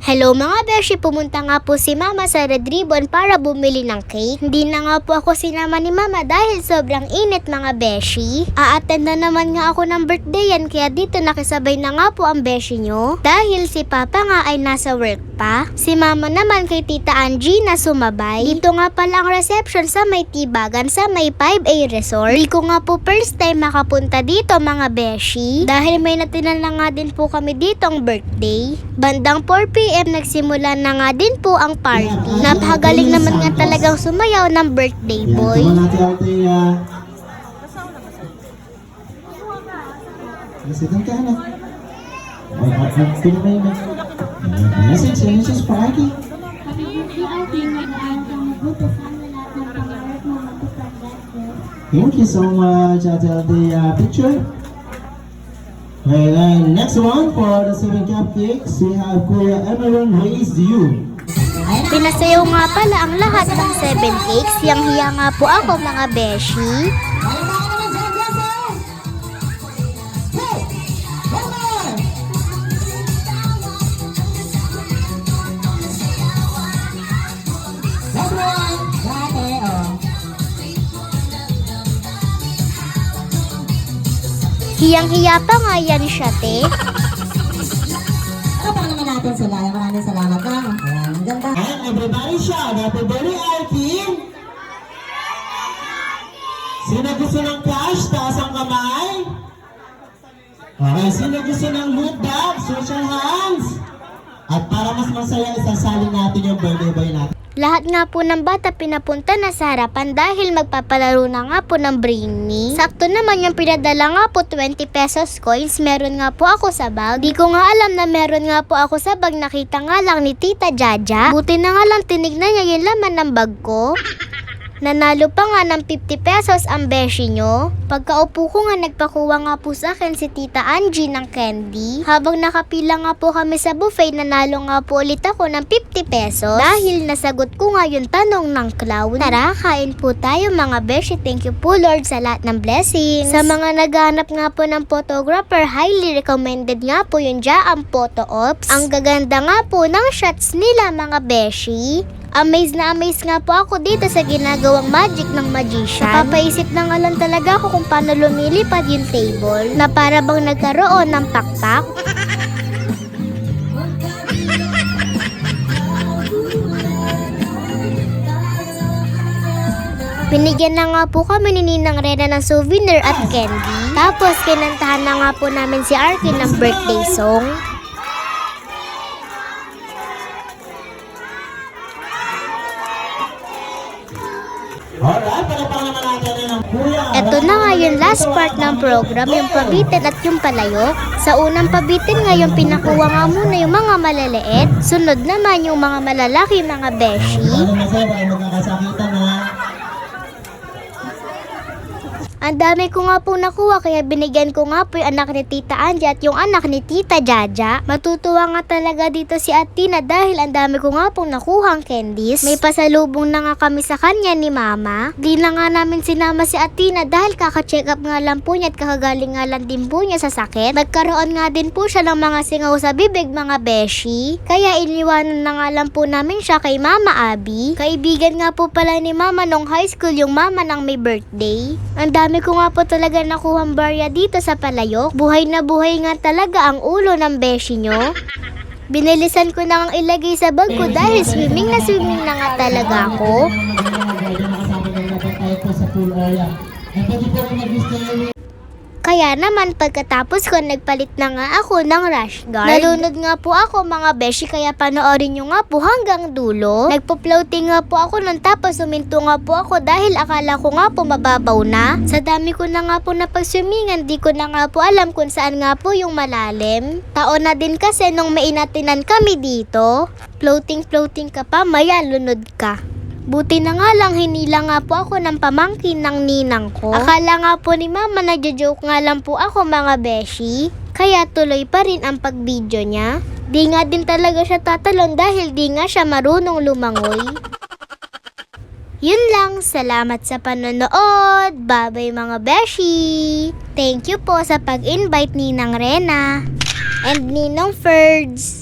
Hello mga beshi, pumunta nga po si mama sa Red Ribbon para bumili ng cake. Hindi na nga po ako sinama ni mama dahil sobrang init mga beshi. A-attend na naman nga ako ng birthday yan, kaya dito nakisabay na nga po ang beshi nyo. Dahil si papa nga ay nasa work pa. Si mama naman kay tita Angie na sumabay. Dito nga pala ang reception sa may Tibagan sa may 5A Resort. Di ko nga po first time makapunta dito mga beshi. Dahil may natinan na nga din po kami dito ang birthday. Bandang 4 PM nagsimula na nga din po ang party. Napakagaling naman nga talagang sumayaw ng birthday boy. Thank you so much. I'll tell the picture. Okay, then next one for the 7 cupcakes, we have Kuya Emerald Raised You. Pinasayaw nga pala ang lahat ng 7 cakes. Yang hiya nga po ako mga beshi. Hiyang-hiya pa nga yan siya, te. Ano pa naman natin sila? Maraming salamat na. Ayan, ang ganda. And everybody shout, happy birthday, Arkin! Sino gusto ng cash? Taas ang kamay. Okay, sino gusto ng loot bag? Social hands. At para mas masaya, isasalin natin yung birthday boy natin. Lahat nga po ng bata pinapunta na sa harapan dahil magpapalaro na nga po ng Bring Me. Sakto naman yung pinadala nga po 20 pesos coins. Meron nga po ako sa bag. Di ko nga alam na meron nga po ako sa bag. Nakita nga lang ni Tita Jaja. Buti na nga lang tinignan niya yung laman ng bag ko. Nanalo pa nga ng 50 pesos ang beshi nyo. Pagkaupo ko nga nagpakuha nga po sa akin si Tita Angie ng candy. Habang nakapila nga po kami sa buffet, nanalo nga po ulit ako ng 50 pesos. Dahil nasagot ko nga yung tanong ng clown. Tara, kain po tayo mga beshi. Thank you po Lord sa lahat ng blessings. Sa mga naghahanap nga po ng photographer, highly recommended nga po yung Jaam Photo Ops. Ang gaganda nga po ng shots nila mga beshi. Amaze na amaze nga po ako dito sa ginagawang magic ng magician. Napapaisip na nga lang talaga ako kung paano lumilipad yung table na para bang nagkaroon ng pakpak. Binigyan na nga po kami ni Ninang Rena ng souvenir at candy. Tapos kinantahan na nga po namin si Arkin ng birthday song. Alright, palapang naman natin ng Kuya. Ito na nga yung last part ng program, yung pabitin at yung palayok. Sa unang pabitin nga yung pinakuha nga muna yung mga malaliit. Sunod naman yung mga malalaki mga beshi. Ano masaya ba? Magkakasakitan na. Ang dami ko nga po nakuha kaya binigyan ko nga po yung anak ni Tita Angie at yung anak ni Tita Jaja. Matutuwa nga talaga dito si Atina dahil ang dami ko nga pong nakuhang candies. May pasalubong na nga kami sa kanya ni Mama. Di na nga namin sinama si Atina dahil kaka-check up nga lang po niya at kakagaling nga lang din po niya sa sakit. Nagkaroon nga din po siya ng mga singaw sa bibig mga beshi. Kaya iniwanan na nga lang po namin siya kay Mama Abby. Kaibigan nga po pala ni Mama nung high school yung mama ng may birthday. Ang dami ko nga po talaga nakuhang barya dito sa palayok. Buhay na buhay nga talaga ang ulo ng beshi nyo. Binilisan ko na ang ilagay sa bag ko dahil swimming na nga talaga ako. Kaya naman pagkatapos ko nagpalit na nga ako ng rash guard. Nalunod nga po ako mga beshi kaya panoorin nyo nga po hanggang dulo. Nagpo-floating nga po ako nun tapos suminto nga po ako dahil akala ko nga po mababaw na. Sa dami ko na nga po napag-swimingan, di ko na nga po alam kung saan nga po yung malalim. Taon na din kasi nung mainatinan kami dito. Floating ka pa, maya lunod ka. Buti na nga lang hinila nga po ako ng pamangkin ng ninang ko. Akala nga po ni Mama nagjo-joke nga lang po ako mga beshi. Kaya tuloy pa rin ang pag-video niya. Di nga din talaga siya tatalon dahil di nga siya marunong lumangoy. Yun lang, salamat sa panonood. Bye-bye mga beshi. Thank you po sa pag-invite Ninang Rena and Ninong Ferds.